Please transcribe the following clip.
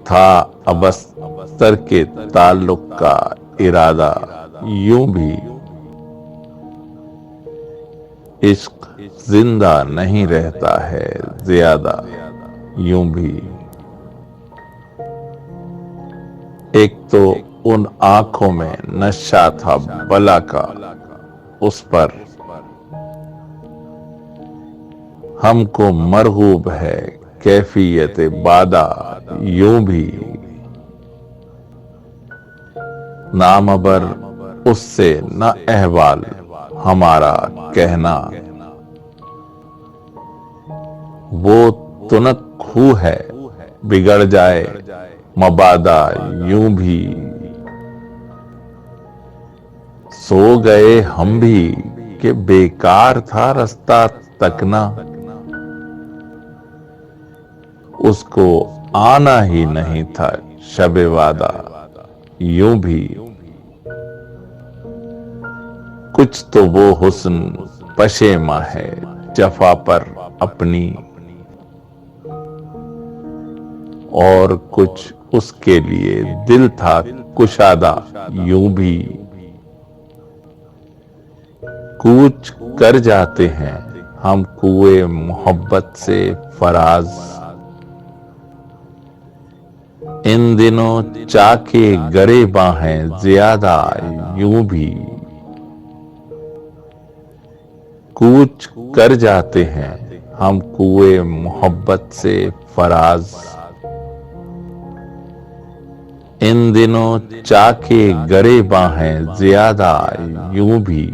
था अबस्तर के ताल्लुक का इरादा। यूं भी इश्क जिंदा नहीं रहता है ज्यादा। यूं भी एक तो उन आंखों में नशा था बला का, उस पर हमको मरगूब है कैफियत बादा। यूं भी नामबर उससे न अहवाल हमारा कहना। वो तुनक खू है बिगड़ जाए मबादा। यूं भी सो गए हम भी कि बेकार था रास्ता तकना। उसको आना ही नहीं था शबे वादा। यूं भी कुछ तो वो हुस्न पशेमा है जफा पर अपनी, और कुछ उसके लिए दिल था कुशादा। यूं भी कूच कर जाते हैं हम कुएं मोहब्बत से फराज। इन दिनों चाके गरेबां हैं ज्यादा। यूं भी कूच कर जाते हैं हम कुएं मोहब्बत से फराज। इन दिनों चाके गरेबां हैं ज्यादा। यूं भी